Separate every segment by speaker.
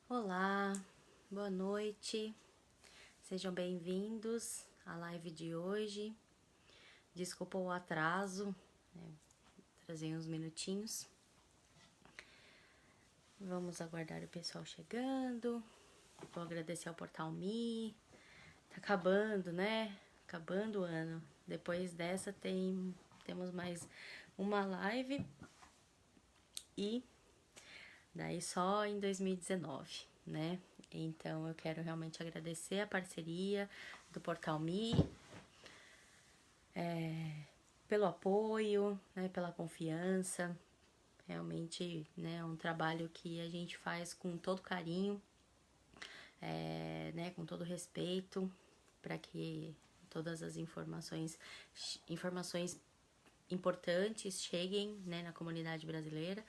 Speaker 1: Olá, boa noite, sejam bem-vindos à live de hoje. Desculpa o atraso, trazei uns minutinhos. Vamos aguardar o pessoal chegando. Vou agradecer ao Portal Me. Tá acabando, né? Acabando o ano. Depois dessa temos mais uma live e daí só em 2019, né? Então eu quero realmente agradecer a parceria do Portal Me, pelo apoio, né, pela confiança. Realmente, né, é um trabalho que a gente faz com todo carinho, né, com todo respeito, para que todas as informações importantes cheguem, né, na comunidade brasileira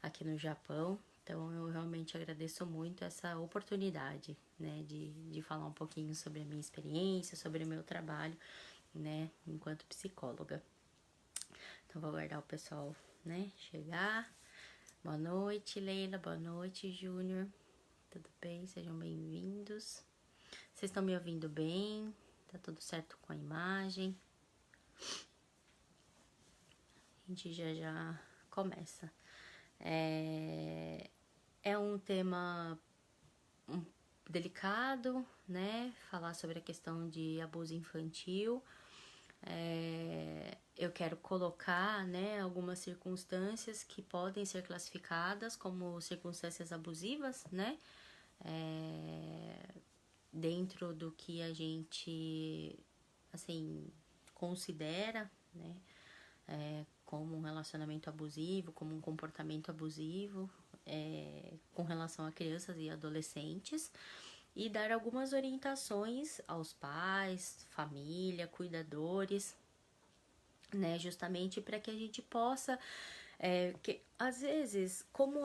Speaker 1: aqui no Japão. Então eu realmente agradeço muito essa oportunidade, né, de falar um pouquinho sobre a minha experiência, sobre o meu trabalho, né, enquanto psicóloga. Então vou aguardar o pessoal, né, chegar. Boa noite, Leila. Boa noite, Júnior. Tudo bem? Sejam bem-vindos. Vocês estão me ouvindo bem? Tá tudo certo com a imagem? A gente já começa. É um tema delicado, né? Falar sobre a questão de abuso infantil. Eu quero colocar, né, algumas circunstâncias que podem ser classificadas como circunstâncias abusivas, né? Dentro do que a gente, assim, considera, né? Como um relacionamento abusivo, como um comportamento abusivo, com relação a crianças e adolescentes, e dar algumas orientações aos pais, família, cuidadores, né, justamente para que a gente possa, que às vezes, como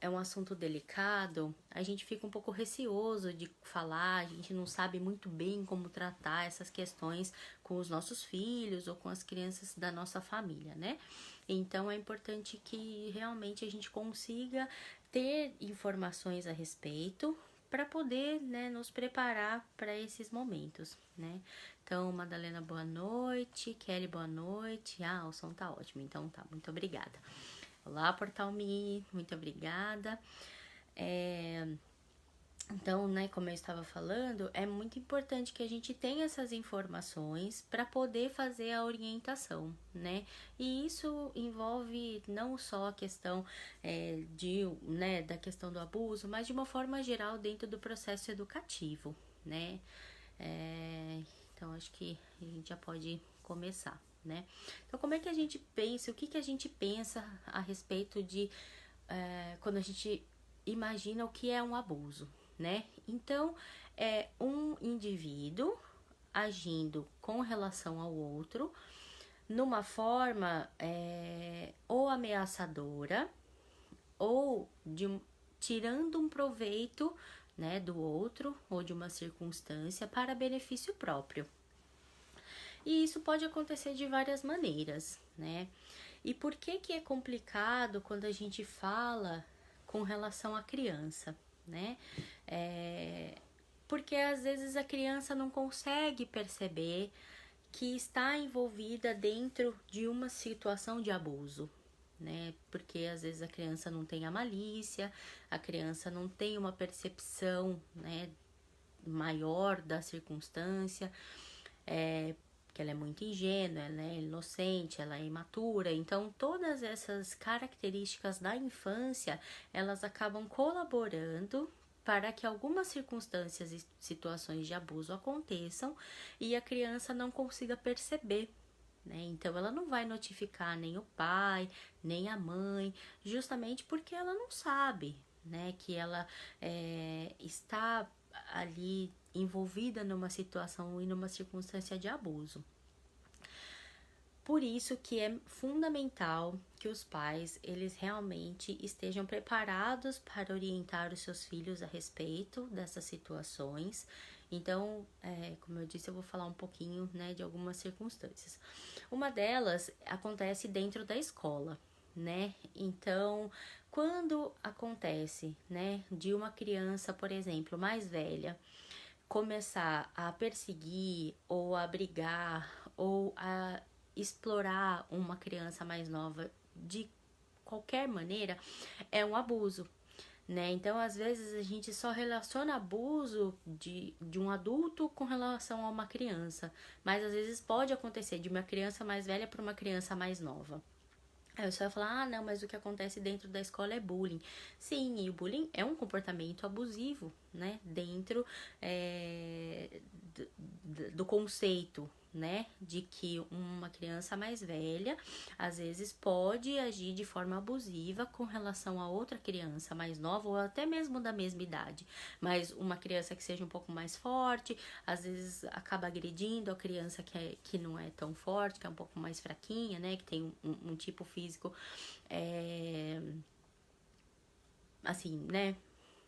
Speaker 1: é um assunto delicado, a gente fica um pouco receoso de falar, a gente não sabe muito bem como tratar essas questões com os nossos filhos ou com as crianças da nossa família, né? Então é importante que realmente a gente consiga ter informações a respeito para poder, né, nos preparar para esses momentos, né? Então, Madalena, boa noite. Kelly, boa noite. Ah, o som tá ótimo, então tá, muito obrigada. Olá, Portal Me, muito obrigada. Então, né, como eu estava falando, é muito importante que a gente tenha essas informações para poder fazer a orientação, né? E isso envolve não só a questão né, da questão do abuso, mas de uma forma geral dentro do processo educativo, né? Então, acho que a gente já pode começar, né? Então, como é que a gente pensa, o que, que a gente pensa a respeito de quando a gente imagina o que é um abuso, né? Então, é um indivíduo agindo com relação ao outro numa forma ou ameaçadora ou tirando um proveito, né, do outro ou de uma circunstância para benefício próprio. E isso pode acontecer de várias maneiras, né? E por que é complicado quando a gente fala com relação à criança, né? Porque às vezes a criança não consegue perceber que está envolvida dentro de uma situação de abuso, né? Porque às vezes a criança não tem a malícia, a criança não tem uma percepção, né, maior da circunstância, que ela é muito ingênua, ela é inocente, ela é imatura. Então, todas essas características da infância, elas acabam colaborando para que algumas circunstâncias e situações de abuso aconteçam e a criança não consiga perceber, né? Então, ela não vai notificar nem o pai, nem a mãe, justamente porque ela não sabe, né, que ela está ali envolvida numa situação e numa circunstância de abuso. Por isso que é fundamental que os pais, eles realmente estejam preparados para orientar os seus filhos a respeito dessas situações. Então, como eu disse, eu vou falar um pouquinho, né, de algumas circunstâncias. Uma delas acontece dentro da escola, né? Então, quando acontece, né, de uma criança, por exemplo, mais velha, começar a perseguir ou a brigar ou a explorar uma criança mais nova de qualquer maneira, é um abuso, né? Então, às vezes, a gente só relaciona abuso de um adulto com relação a uma criança, mas às vezes pode acontecer de uma criança mais velha para uma criança mais nova. Aí você vai falar, ah, não, mas o que acontece dentro da escola é bullying. Sim, e o bullying é um comportamento abusivo, né? Dentro do conceito, né? De que uma criança mais velha, às vezes, pode agir de forma abusiva com relação a outra criança mais nova ou até mesmo da mesma idade. Mas uma criança que seja um pouco mais forte, às vezes acaba agredindo a criança que não é tão forte, que é um pouco mais fraquinha, né? Que tem um tipo físico, assim, né?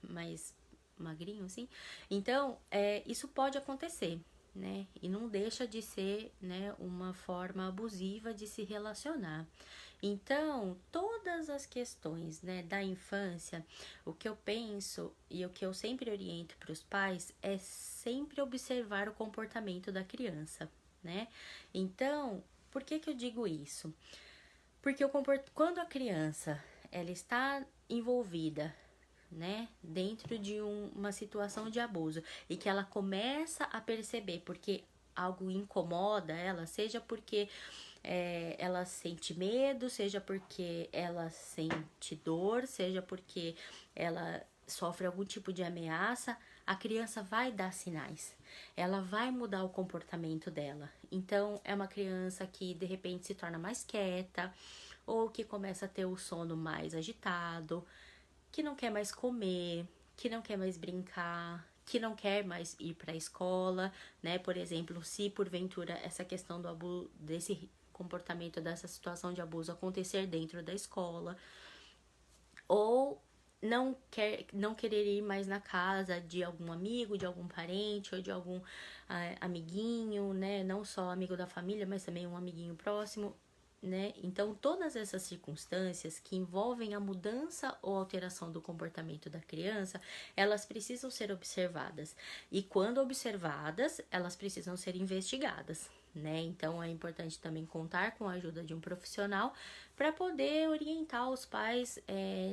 Speaker 1: Mais magrinho, assim. Então, isso pode acontecer, né? E não deixa de ser, né, uma forma abusiva de se relacionar. Então, todas as questões, né, da infância, o que eu penso e o que eu sempre oriento para os pais é sempre observar o comportamento da criança, né? Então, por que eu digo isso? Porque quando a criança ela está envolvida, né, dentro de uma situação de abuso e que ela começa a perceber porque algo incomoda ela, seja porque ela sente medo, seja porque ela sente dor, seja porque ela sofre algum tipo de ameaça, a criança vai dar sinais, ela vai mudar o comportamento dela. Então, é uma criança que de repente se torna mais quieta, ou que começa a ter o sono mais agitado, que não quer mais comer, que não quer mais brincar, que não quer mais ir para a escola, né? Por exemplo, se porventura essa questão do abuso, desse comportamento, dessa situação de abuso acontecer dentro da escola, ou não querer ir mais na casa de algum amigo, de algum parente ou de algum amiguinho, né? Não só amigo da família, mas também um amiguinho próximo, né? Então, todas essas circunstâncias que envolvem a mudança ou alteração do comportamento da criança, elas precisam ser observadas. E quando observadas, elas precisam ser investigadas, né? Então, é importante também contar com a ajuda de um profissional para poder orientar os pais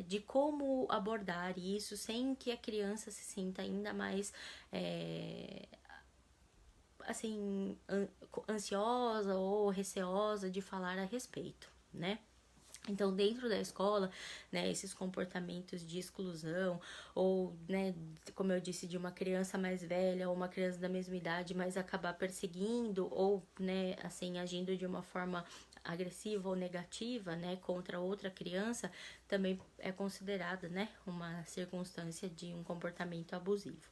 Speaker 1: de como abordar isso sem que a criança se sinta ainda mais assim, ansiosa ou receosa de falar a respeito, né? Então, dentro da escola, né, esses comportamentos de exclusão, ou, né, como eu disse, de uma criança mais velha ou uma criança da mesma idade, mas acabar perseguindo ou, né, assim, agindo de uma forma agressiva ou negativa, né, contra outra criança, também é considerada, né, uma circunstância de um comportamento abusivo.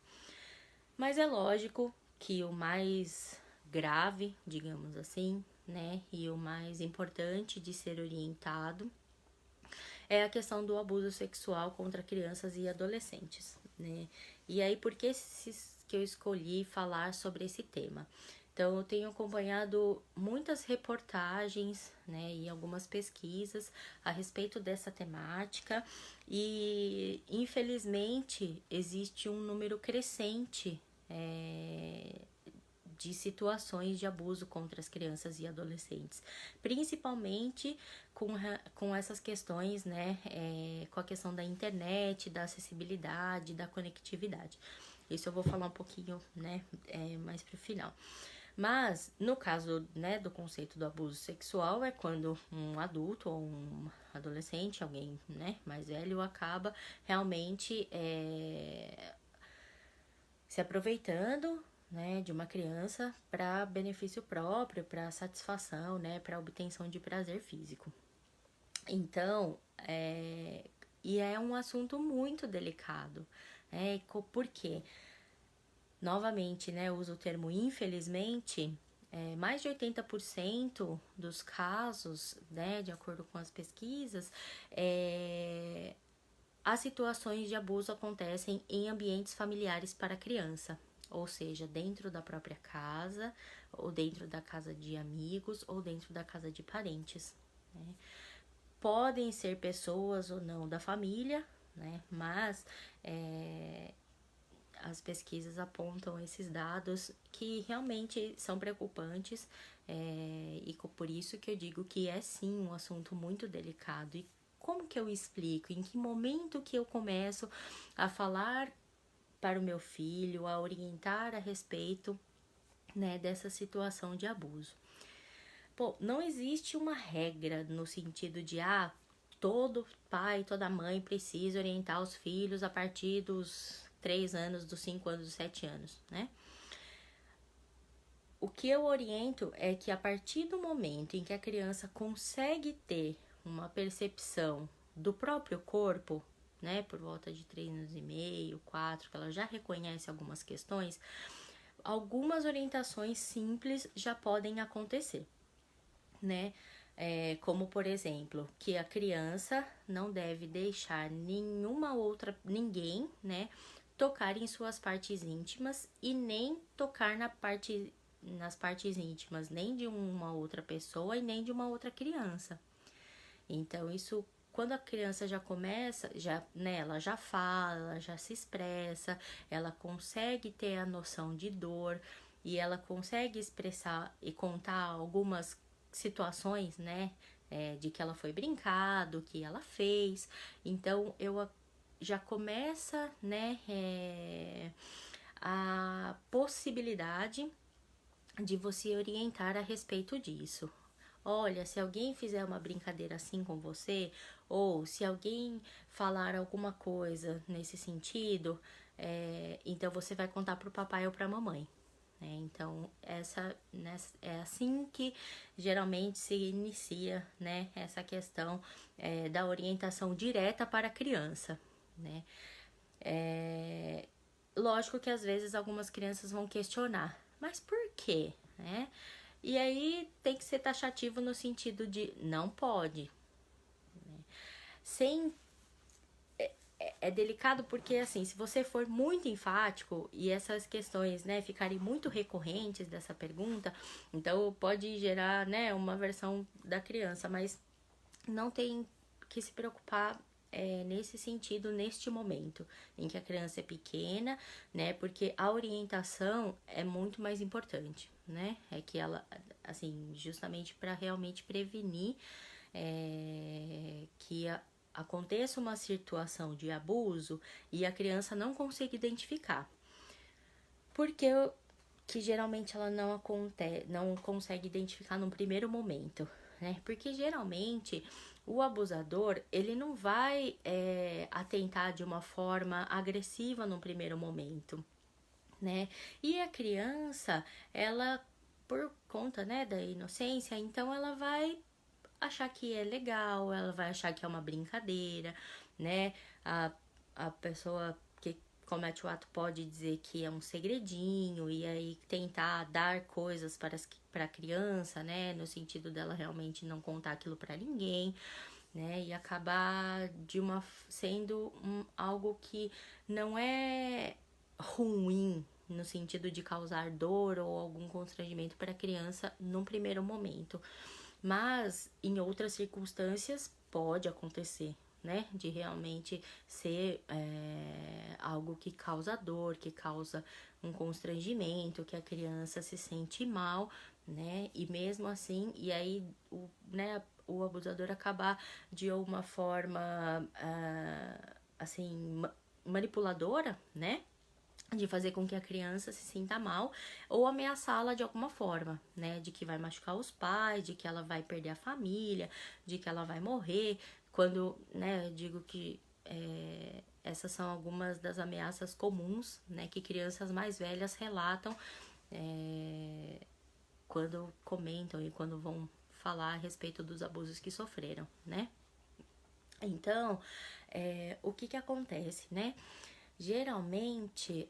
Speaker 1: Mas é lógico que o mais grave, digamos assim, né, e o mais importante de ser orientado é a questão do abuso sexual contra crianças e adolescentes, né? E aí, por que eu escolhi falar sobre esse tema? Então, eu tenho acompanhado muitas reportagens, né, e algumas pesquisas a respeito dessa temática e, infelizmente, existe um número crescente de situações de abuso contra as crianças e adolescentes, principalmente com essas questões, né, com a questão da internet, da acessibilidade, da conectividade. Isso eu vou falar um pouquinho, né, mais pro final. Mas, no caso, né, do conceito do abuso sexual, é quando um adulto ou um adolescente, alguém, né, mais velho, acaba realmente se aproveitando, né, de uma criança para benefício próprio, para satisfação, né, para obtenção de prazer físico. Então, e é um assunto muito delicado, né? Por quê? Novamente, né, eu uso o termo infelizmente, mais de 80% dos casos, né, de acordo com as pesquisas, as situações de abuso acontecem em ambientes familiares para a criança, ou seja, dentro da própria casa, ou dentro da casa de amigos, ou dentro da casa de parentes, né? podem ser pessoas ou não da família, né? Mas as pesquisas apontam esses dados que realmente são preocupantes, e por isso que eu digo que é sim um assunto muito delicado. E como que eu explico? Em que momento que eu começo a falar para o meu filho, a orientar a respeito, né, dessa situação de abuso? Pô, não existe uma regra no sentido de, todo pai, toda mãe precisa orientar os filhos a partir dos 3 anos, dos 5 anos, dos 7 anos, né? O que eu oriento é que a partir do momento em que a criança consegue ter uma percepção do próprio corpo, né, por volta de 3 anos e meio, 4, que ela já reconhece algumas questões, algumas orientações simples já podem acontecer, né? Como, por exemplo, que a criança não deve deixar ninguém, né, tocar em suas partes íntimas e nem tocar nas partes íntimas nem de uma outra pessoa e nem de uma outra criança. Então, isso, quando a criança já começa, né, ela já fala, ela já se expressa, ela consegue ter a noção de dor e ela consegue expressar e contar algumas situações, né, de que ela foi brincar, do que ela fez. Então, já começa, né, a possibilidade de você orientar a respeito disso. Olha, se alguém fizer uma brincadeira assim com você, ou se alguém falar alguma coisa nesse sentido, então você vai contar pro papai ou pra mamãe. Então, é assim que geralmente se inicia, né, essa questão da orientação direta para a criança, né. Lógico que às vezes algumas crianças vão questionar, mas por quê, né? E aí tem que ser taxativo no sentido de não pode, né? Sem é delicado porque, assim, se você for muito enfático e essas questões, né, ficarem muito recorrentes dessa pergunta, então pode gerar, né, uma versão da criança, mas não tem que se preocupar nesse sentido, neste momento em que a criança é pequena, né, porque a orientação é muito mais importante, né, é que ela, assim, justamente para realmente prevenir que aconteça uma situação de abuso e a criança não consiga identificar. Porque que geralmente ela não consegue identificar no primeiro momento, né? Porque geralmente o abusador, ele não vai atentar de uma forma agressiva no primeiro momento, né? E a criança, ela, por conta, né, da inocência, então ela vai achar que é legal, ela vai achar que é uma brincadeira, né? A pessoa que comete o ato pode dizer que é um segredinho e aí tentar dar coisas para a criança, né? No sentido dela realmente não contar aquilo para ninguém, né? E acabar sendo algo que não é ruim no sentido de causar dor ou algum constrangimento para a criança no primeiro momento. Mas em outras circunstâncias pode acontecer, né? De realmente ser algo que causa dor, que causa um constrangimento, que a criança se sente mal, né? E mesmo assim, e aí o abusador acabar de uma forma assim manipuladora, né? De fazer com que a criança se sinta mal ou ameaçá-la de alguma forma, né? De que vai machucar os pais, de que ela vai perder a família, de que ela vai morrer. Quando, né, eu digo que essas são algumas das ameaças comuns, né? Que crianças mais velhas relatam quando comentam e quando vão falar a respeito dos abusos que sofreram, né? Então, o que acontece, né? Geralmente,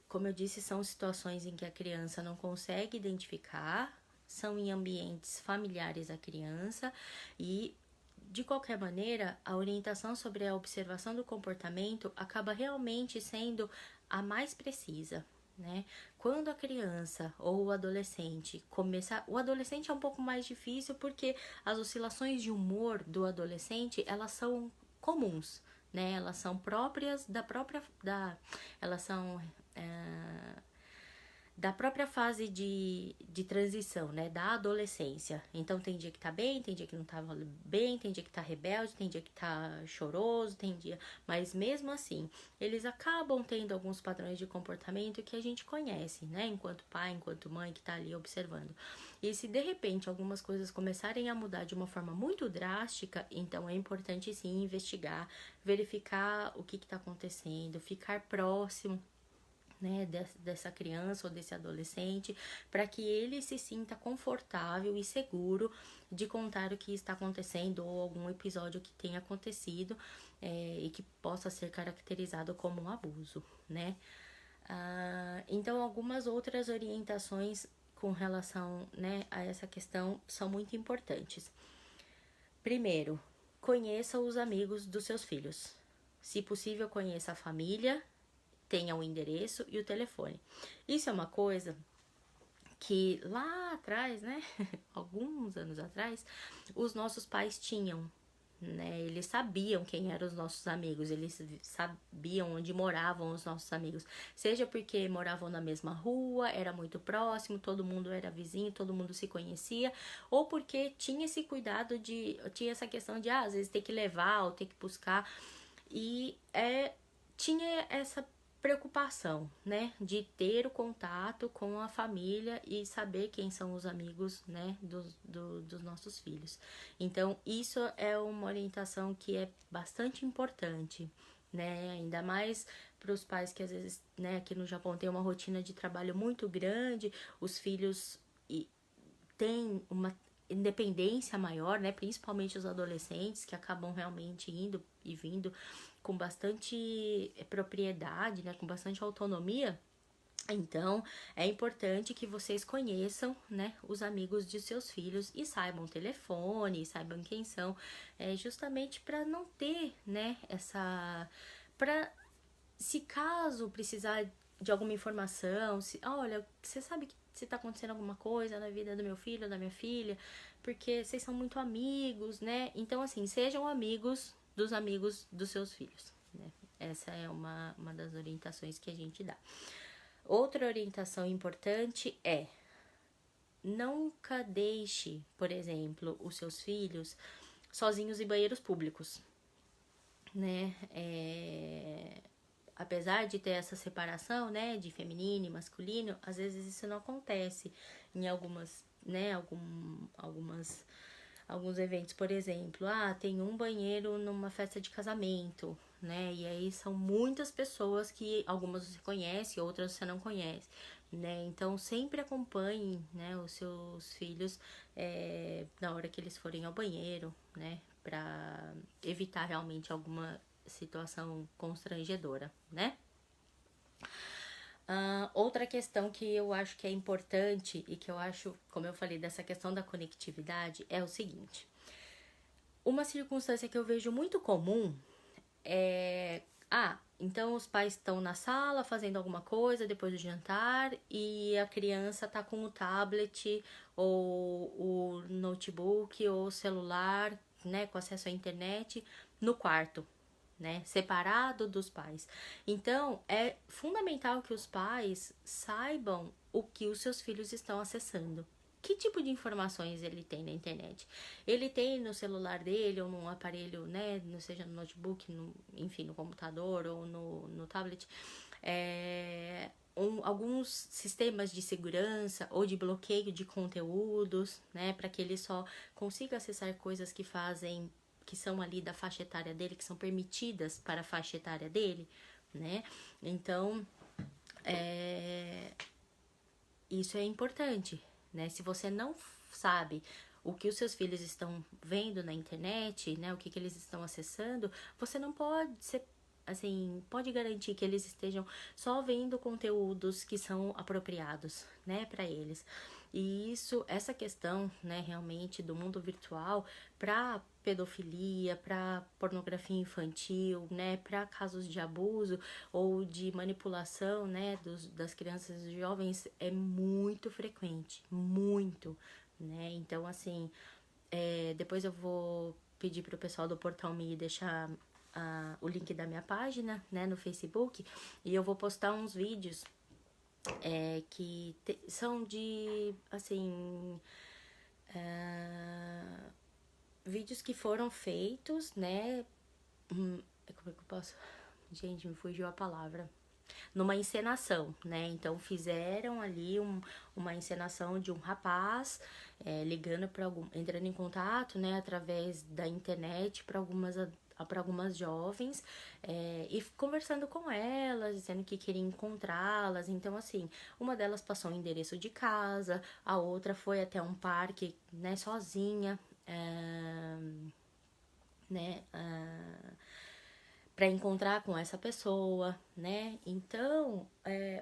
Speaker 1: como eu disse, são situações em que a criança não consegue identificar, são em ambientes familiares à criança e, de qualquer maneira, a orientação sobre a observação do comportamento acaba realmente sendo a mais precisa, né? quando a criança ou o adolescente começar... O adolescente é um pouco mais difícil porque as oscilações de humor do adolescente, elas são comuns, né? Elas são próprias elas são da própria fase de transição, né, da adolescência. Então tem dia que tá bem, tem dia que não tá bem, tem dia que tá rebelde, tem dia que tá choroso, tem dia... Mas mesmo assim, eles acabam tendo alguns padrões de comportamento que a gente conhece, né, enquanto pai, enquanto mãe que tá ali observando. E se de repente algumas coisas começarem a mudar de uma forma muito drástica, então é importante sim investigar, verificar o que tá acontecendo, ficar próximo, né, dessa criança ou desse adolescente, para que ele se sinta confortável e seguro de contar o que está acontecendo ou algum episódio que tenha acontecido e que possa ser caracterizado como um abuso, né? Então, algumas outras orientações com relação, né, a essa questão são muito importantes. Primeiro, conheça os amigos dos seus filhos. Se possível, conheça a família, tenha o endereço e o telefone. Isso é uma coisa que lá atrás, né, alguns anos atrás, os nossos pais tinham, né, eles sabiam quem eram os nossos amigos, eles sabiam onde moravam os nossos amigos, seja porque moravam na mesma rua, era muito próximo, todo mundo era vizinho, todo mundo se conhecia, ou porque tinha esse cuidado tinha essa questão de, às vezes ter que levar ou ter que buscar, e tinha essa preocupação, né, de ter o contato com a família e saber quem são os amigos, né, dos nossos filhos. Então, isso é uma orientação que é bastante importante, né, ainda mais para os pais que às vezes, né, aqui no Japão tem uma rotina de trabalho muito grande, os filhos têm uma independência maior, né, principalmente os adolescentes que acabam realmente indo e vindo com bastante propriedade, né, com bastante autonomia. Então, é importante que vocês conheçam, né, os amigos de seus filhos e saibam o telefone, saibam quem são, justamente para não ter, né, para, se caso precisar de alguma informação, olha, você sabe que se tá acontecendo alguma coisa na vida do meu filho ou da minha filha, porque vocês são muito amigos, né? Então, assim, sejam amigos dos seus filhos, né? Essa é uma das orientações que a gente dá. Outra orientação importante é: nunca deixe, por exemplo, os seus filhos sozinhos em banheiros públicos, né? Apesar de ter essa separação, né, de feminino e masculino, às vezes isso não acontece em algumas, né, alguns eventos, por exemplo, tem um banheiro numa festa de casamento, né, e aí são muitas pessoas que algumas você conhece, outras você não conhece, né, então sempre acompanhe, né, os seus filhos na hora que eles forem ao banheiro, né, para evitar realmente alguma situação constrangedora, né? Outra questão que eu acho que é importante e que eu acho, como eu falei, dessa questão da conectividade é o seguinte: uma circunstância que eu vejo muito comum é... então os pais estão na sala fazendo alguma coisa depois do jantar e a criança tá com o tablet ou o notebook ou o celular, né, com acesso à internet no quarto, né, separado dos pais. Então, é fundamental que os pais saibam o que os seus filhos estão acessando. Que tipo de informações ele tem na internet? Ele tem no celular dele ou num aparelho, né, seja no notebook, enfim, no computador ou no tablet, alguns sistemas de segurança ou de bloqueio de conteúdos, né, para que ele só consiga acessar coisas que são ali da faixa etária dele, que são permitidas para a faixa etária dele, né? Então, isso é importante, né? Se você não sabe o que os seus filhos estão vendo na internet, né? O que eles estão acessando, você não pode ser, assim, pode garantir que eles estejam só vendo conteúdos que são apropriados, né, para eles. E essa questão, né, realmente do mundo virtual para pedofilia, para pornografia infantil, né, para casos de abuso ou de manipulação, né, das crianças e jovens é muito frequente, muito, né? Então, assim, depois eu vou pedir para o pessoal do Portal Me deixar o link da minha página, né, no Facebook, e eu vou postar uns vídeos são de, assim, vídeos que foram feitos, né, como é que eu posso... Gente, me fugiu a palavra. Numa encenação, né? Então fizeram ali uma encenação de um rapaz ligando entrando em contato, né, através da internet para algumas jovens e conversando com elas, dizendo que queria encontrá-las. Então, assim, uma delas passou o endereço de casa, a outra foi até um parque, né, sozinha, né, para encontrar com essa pessoa, né? Então,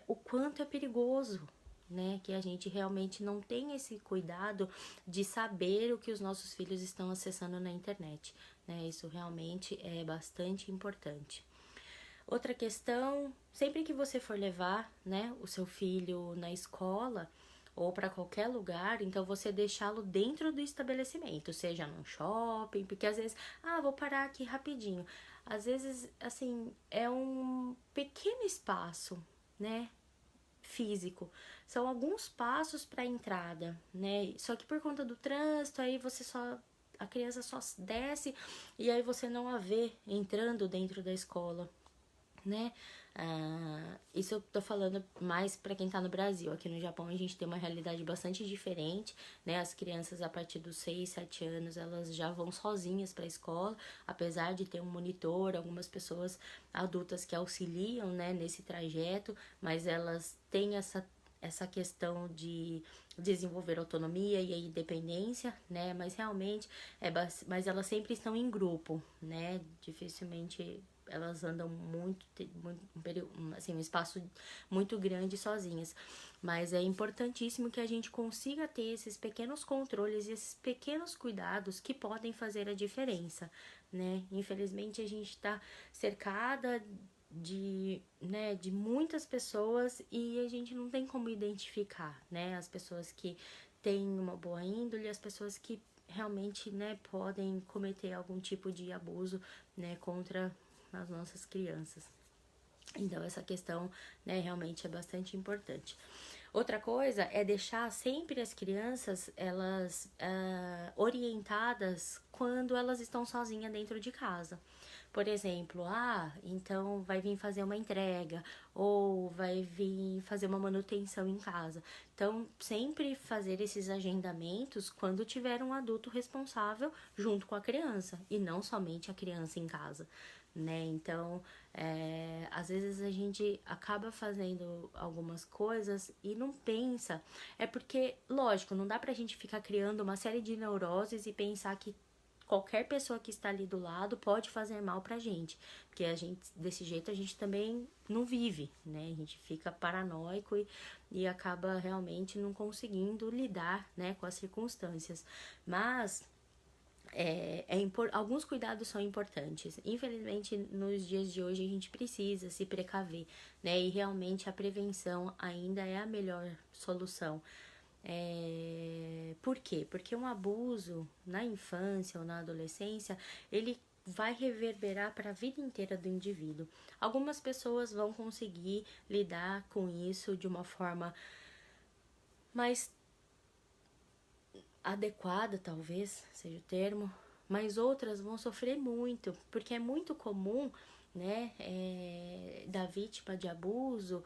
Speaker 1: o quanto é perigoso, né? Que a gente realmente não tem esse cuidado de saber o que os nossos filhos estão acessando na internet, né? Isso realmente é bastante importante. Outra questão, sempre que você for levar, né, o seu filho na escola ou para qualquer lugar, então você deixá-lo dentro do estabelecimento, seja num shopping, porque às vezes, vou parar aqui rapidinho. Às vezes, assim, é um pequeno espaço, né, físico. São alguns passos para a entrada, né? Só que por conta do trânsito, aí a criança só desce e aí você não a vê entrando dentro da escola, né? Isso eu tô falando mais para quem tá no Brasil. Aqui no Japão a gente tem uma realidade bastante diferente, né? As crianças a partir dos 6, 7 anos, elas já vão sozinhas para a escola, apesar de ter um monitor, algumas pessoas adultas que auxiliam, né, nesse trajeto, mas elas têm essa questão de desenvolver autonomia e a independência, né? Mas realmente mas elas sempre estão em grupo, né? Dificilmente elas andam um espaço muito grande sozinhas. Mas é importantíssimo que a gente consiga ter esses pequenos controles e esses pequenos cuidados que podem fazer a diferença, né? Infelizmente a gente está cercada de muitas pessoas e a gente não tem como identificar, né? As pessoas que têm uma boa índole, as pessoas que realmente, né, podem cometer algum tipo de abuso, né, contra as nossas crianças. Então, essa questão, né, realmente é bastante importante. Outra coisa é deixar sempre as crianças, elas orientadas quando elas estão sozinhas dentro de casa. Por exemplo, então vai vir fazer uma entrega ou vai vir fazer uma manutenção em casa. Então, sempre fazer esses agendamentos quando tiver um adulto responsável junto com a criança e não somente a criança em casa, né? Então, às vezes a gente acaba fazendo algumas coisas e não pensa. É porque, lógico, não dá pra gente ficar criando uma série de neuroses e pensar que qualquer pessoa que está ali do lado pode fazer mal pra gente. Porque desse jeito a gente também não vive, né? A gente fica paranoico e acaba realmente não conseguindo lidar, né, com as circunstâncias. Mas alguns cuidados são importantes. Infelizmente, nos dias de hoje, a gente precisa se precaver, né? E realmente a prevenção ainda é a melhor solução. Por quê? Porque um abuso na infância ou na adolescência, ele vai reverberar para a vida inteira do indivíduo. Algumas pessoas vão conseguir lidar com isso de uma forma mais adequada, talvez seja o termo, mas outras vão sofrer muito, porque é muito comum, né, da vítima de abuso,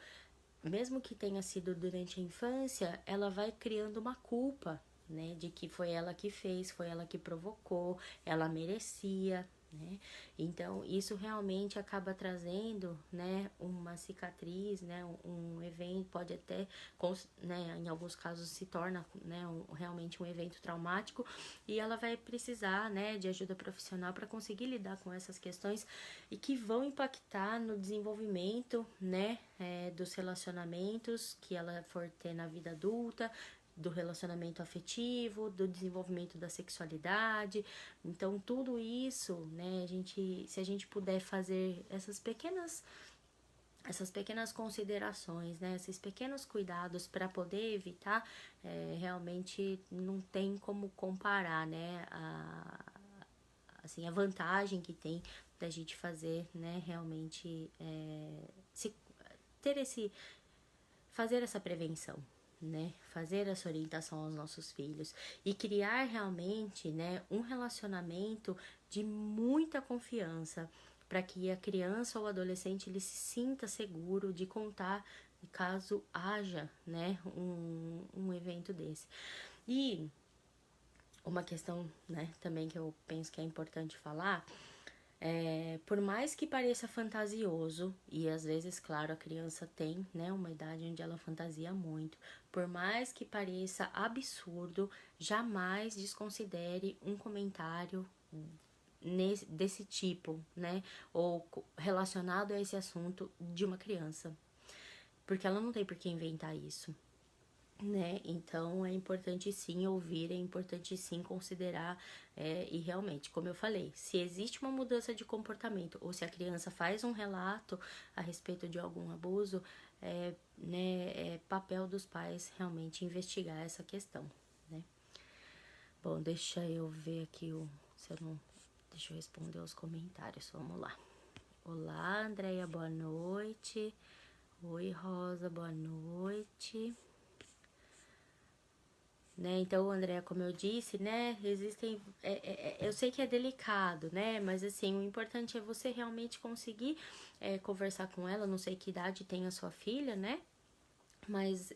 Speaker 1: mesmo que tenha sido durante a infância, ela vai criando uma culpa, né, de que foi ela que fez, foi ela que provocou, ela merecia, né? Então, isso realmente acaba trazendo, né, uma cicatriz, né, um evento, pode até, né, em alguns casos se torna, né, realmente um evento traumático e ela vai precisar, né, de ajuda profissional para conseguir lidar com essas questões e que vão impactar no desenvolvimento, né, dos relacionamentos que ela for ter na vida adulta, do relacionamento afetivo, do desenvolvimento da sexualidade. Então, tudo isso, né, se a gente puder fazer essas pequenas considerações, né, esses pequenos cuidados para poder evitar, realmente não tem como comparar, né, a vantagem que tem da gente fazer, né, realmente fazer essa prevenção, né, fazer essa orientação aos nossos filhos e criar realmente, né, um relacionamento de muita confiança para que a criança ou adolescente ele se sinta seguro de contar caso haja, né, um evento desse. E uma questão, né, também que eu penso que é importante falar, por mais que pareça fantasioso, e às vezes, claro, a criança tem, né, uma idade onde ela fantasia muito, por mais que pareça absurdo, jamais desconsidere um comentário desse tipo, né, ou relacionado a esse assunto de uma criança, porque ela não tem por que inventar isso, né? Então é importante sim ouvir, é importante sim considerar, e realmente, como eu falei, se existe uma mudança de comportamento ou se a criança faz um relato a respeito de algum abuso, é papel dos pais realmente investigar essa questão, né? Bom, deixa eu ver aqui se eu não, deixa eu responder os comentários, vamos lá. Olá, Andréia, boa noite. Oi, Rosa, boa noite. Né, então, Andréa, como eu disse, né, existem, eu sei que é delicado, né, mas assim, o importante é você realmente conseguir conversar com ela, não sei que idade tem a sua filha, né, mas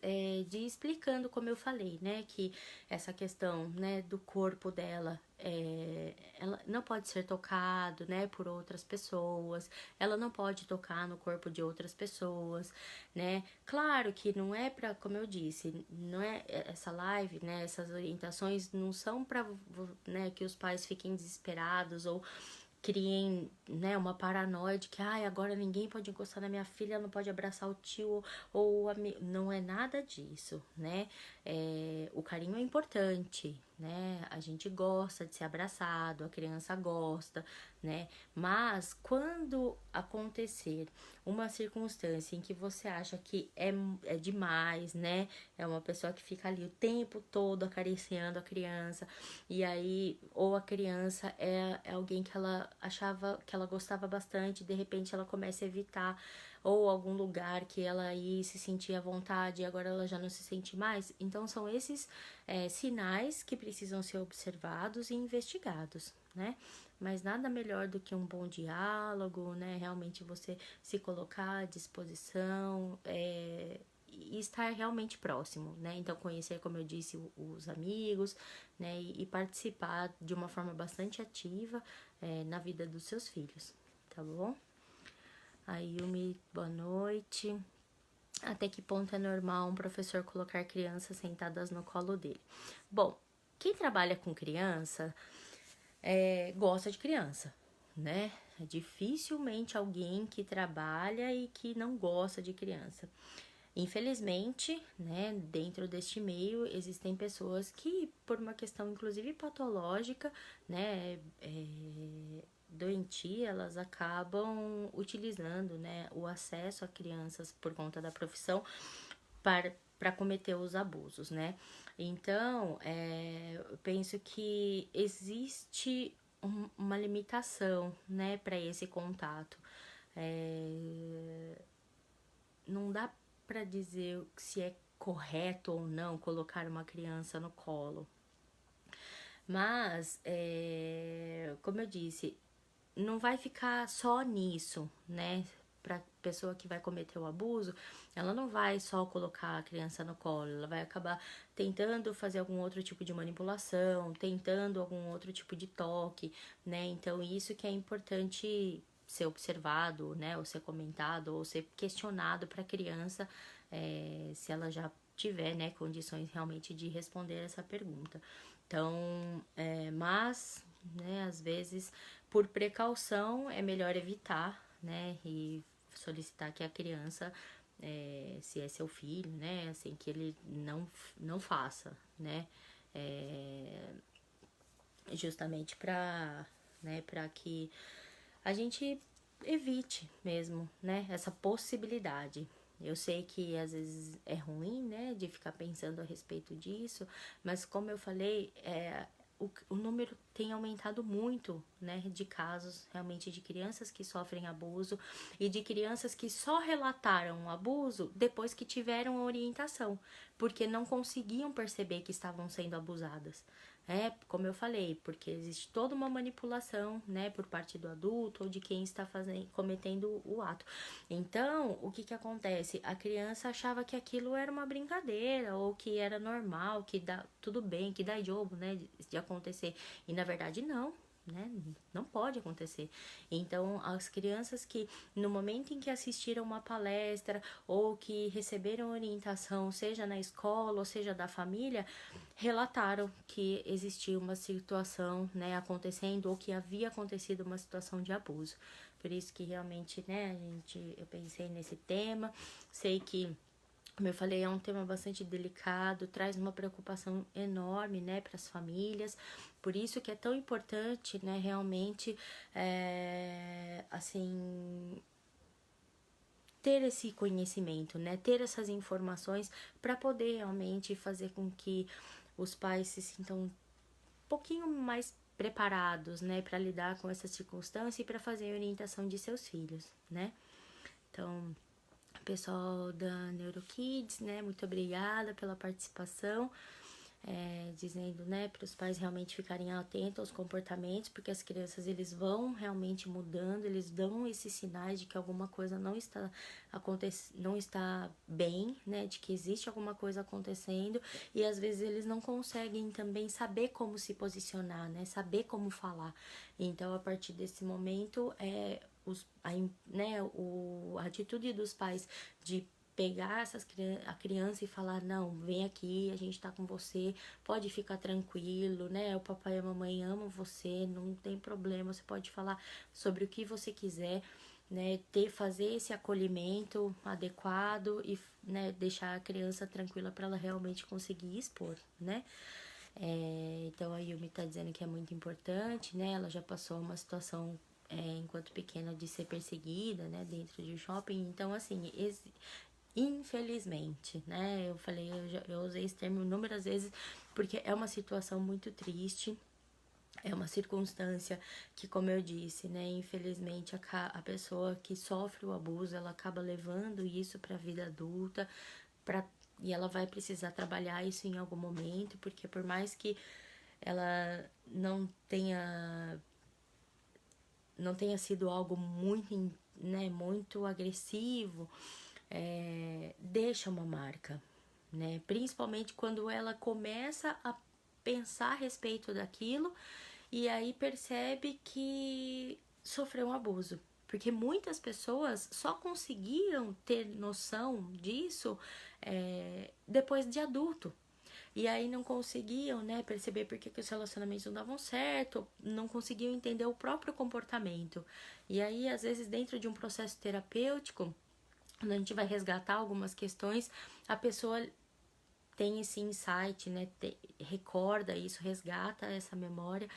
Speaker 1: de ir explicando, como eu falei, né, que essa questão, né, do corpo dela, ela não pode ser tocado, né, por outras pessoas, ela não pode tocar no corpo de outras pessoas, né, claro que não é pra, como eu disse, não é essa live, né, essas orientações não são pra, né, que os pais fiquem desesperados ou criem, né, uma paranoia de que agora ninguém pode encostar na minha filha, não pode abraçar o tio ou não é nada disso, né? O carinho é importante, né? A gente gosta de ser abraçado, a criança gosta, né? Mas quando acontecer uma circunstância em que você acha que é demais, né? É uma pessoa que fica ali o tempo todo acariciando a criança, e aí, ou a criança é alguém que ela achava que ela gostava bastante, de repente ela começa a evitar, ou algum lugar que ela aí se sentia à vontade e agora ela já não se sente mais. Então são esses sinais que precisam ser observados e investigados, né? Mas nada melhor do que um bom diálogo, né? Realmente você se colocar à disposição, e estar realmente próximo, né? Então conhecer, como eu disse, os amigos, né? E participar de uma forma bastante ativa na vida dos seus filhos, tá bom? Aí, Yumi, boa noite. Até que ponto é normal um professor colocar crianças sentadas no colo dele? Bom, quem trabalha com criança gosta de criança, né? É dificilmente alguém que trabalha e que não gosta de criança. Infelizmente, né, dentro deste meio existem pessoas que, por uma questão inclusive patológica, né, doentia, elas acabam utilizando, né, o acesso a crianças por conta da profissão para cometer os abusos, né? Então, eu penso que existe uma limitação, né, para esse contato. Não dá para dizer se é correto ou não colocar uma criança no colo. Mas, como eu disse, não vai ficar só nisso, né? Para pessoa que vai cometer o abuso, ela não vai só colocar a criança no colo, ela vai acabar tentando fazer algum outro tipo de manipulação, tentando algum outro tipo de toque, né? Então, isso que é importante ser observado, né? Ou ser comentado, ou ser questionado para a criança, se ela já tiver, né, condições realmente de responder essa pergunta. Então, mas, né, às vezes, por precaução, é melhor evitar, né, e solicitar que a criança se é seu filho, né, assim, que ele não faça, né, justamente para que a gente evite mesmo, né, essa possibilidade. Eu sei que às vezes é ruim, né, de ficar pensando a respeito disso, mas como eu falei, o número tem aumentado muito, né, de casos realmente de crianças que sofrem abuso e de crianças que só relataram o abuso depois que tiveram a orientação, porque não conseguiam perceber que estavam sendo abusadas. Como eu falei, porque existe toda uma manipulação, né, por parte do adulto ou de quem está cometendo o ato. Então, o que acontece? A criança achava que aquilo era uma brincadeira ou que era normal, que dá tudo bem, que dá jogo, né, de acontecer. E na verdade não, né? Não pode acontecer. Então, as crianças que no momento em que assistiram uma palestra ou que receberam orientação, seja na escola ou seja da família, relataram que existia uma situação, né, acontecendo ou que havia acontecido uma situação de abuso. Por isso que realmente, né, eu pensei nesse tema. Sei que, como eu falei, é um tema bastante delicado, traz uma preocupação enorme, né, para as famílias. Por isso que é tão importante, né, realmente, assim, ter esse conhecimento, né, ter essas informações para poder realmente fazer com que os pais se sintam um pouquinho mais preparados, né, para lidar com essa circunstância e para fazer a orientação de seus filhos, né. Então, pessoal da NeuroKids, né, muito obrigada pela participação, dizendo, né, para os pais realmente ficarem atentos aos comportamentos, porque as crianças, eles vão realmente mudando, eles dão esses sinais de que alguma coisa não está bem, né, de que existe alguma coisa acontecendo, e às vezes eles não conseguem também saber como se posicionar, né, saber como falar. Então, a partir desse momento, a atitude dos pais de pegar a criança e falar, não, vem aqui, a gente tá com você, pode ficar tranquilo, né, o papai e a mamãe amam você, não tem problema, você pode falar sobre o que você quiser, né, fazer esse acolhimento adequado e, né, deixar a criança tranquila para ela realmente conseguir expor, né. Então a Yumi tá dizendo que é muito importante, né, ela já passou uma situação enquanto pequena de ser perseguida, né, dentro de um shopping, então assim, infelizmente, né, eu falei, eu usei esse termo inúmeras vezes, porque é uma situação muito triste, é uma circunstância que, como eu disse, né, infelizmente a pessoa que sofre o abuso, ela acaba levando isso para a vida adulta, e ela vai precisar trabalhar isso em algum momento, porque por mais que ela não tenha sido algo muito, né, muito agressivo, deixa uma marca, né? Principalmente quando ela começa a pensar a respeito daquilo e aí percebe que sofreu um abuso. Porque muitas pessoas só conseguiram ter noção disso depois de adulto. E aí não conseguiam, né, perceber por que os relacionamentos não davam certo, não conseguiam entender o próprio comportamento. E aí, às vezes, dentro de um processo terapêutico, quando a gente vai resgatar algumas questões, a pessoa tem esse insight, né, recorda isso, resgata essa memória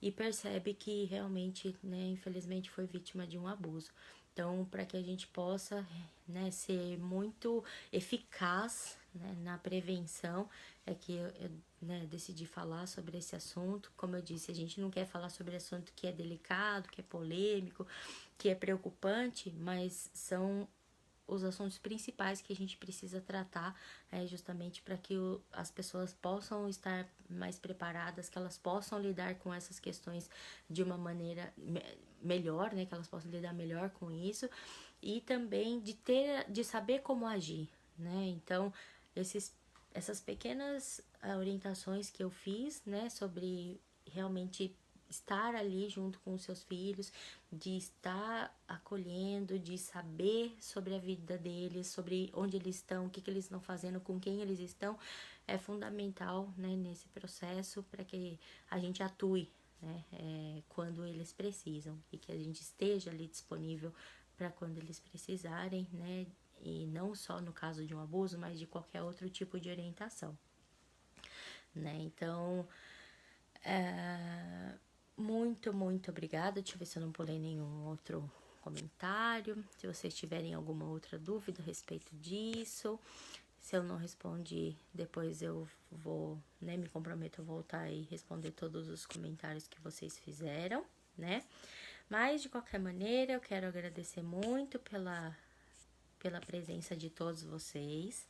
Speaker 1: e percebe que realmente, né, infelizmente foi vítima de um abuso. Então, para que a gente possa, né, ser muito eficaz, né, na prevenção, é que eu, né, decidi falar sobre esse assunto. Como eu disse, a gente não quer falar sobre assunto que é delicado, que é polêmico, que é preocupante, mas são os assuntos principais que a gente precisa tratar, justamente para que as pessoas possam estar mais preparadas, que elas possam lidar com essas questões de uma maneira melhor, né, que elas possam lidar melhor com isso, e também de saber como agir, né. Então, essas pequenas orientações que eu fiz, né, sobre realmente estar ali junto com os seus filhos, de estar acolhendo, de saber sobre a vida deles, sobre onde eles estão, o que eles estão fazendo, com quem eles estão, é fundamental, né, nesse processo para que a gente atue, né, quando eles precisam e que a gente esteja ali disponível para quando eles precisarem, né, E não só no caso de um abuso, mas de qualquer outro tipo de orientação, né? Então, muito, muito obrigada. Deixa eu ver se eu não pulei nenhum outro comentário. Se vocês tiverem alguma outra dúvida a respeito disso, se eu não respondi, depois eu vou, né, me comprometo a voltar e responder todos os comentários que vocês fizeram, né? Mas, de qualquer maneira, eu quero agradecer muito pela presença de todos vocês,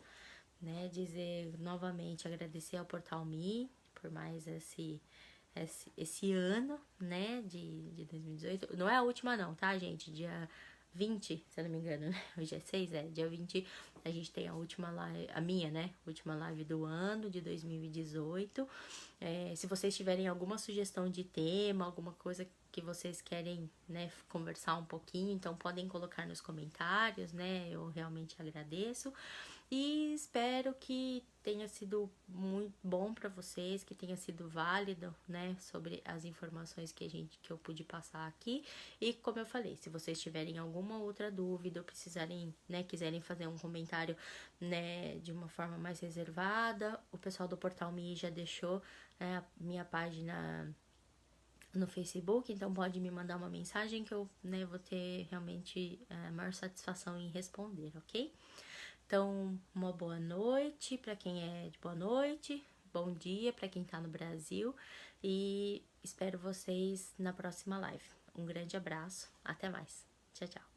Speaker 1: né? Dizer novamente, agradecer ao Portal Me por mais esse ano, né, de 2018. Não é a última não, tá, gente? Dia 20, se eu não me engano, né? Hoje é 6, dia 20, a gente tem a última live, a minha, né, última live do ano, de 2018. Se vocês tiverem alguma sugestão de tema, alguma coisa que vocês querem, né, conversar um pouquinho, então podem colocar nos comentários, né, eu realmente agradeço. E espero que tenha sido muito bom para vocês, que tenha sido válido, né, sobre as informações que eu pude passar aqui. E como eu falei, se vocês tiverem alguma outra dúvida ou precisarem, né, quiserem fazer um comentário, né, de uma forma mais reservada, o pessoal do Portal Me já deixou, né, a minha página no Facebook, então pode me mandar uma mensagem que eu, né, vou ter realmente a maior satisfação em responder, ok? Então, uma boa noite para quem é de boa noite, bom dia para quem tá no Brasil e espero vocês na próxima live. Um grande abraço, até mais. Tchau, tchau.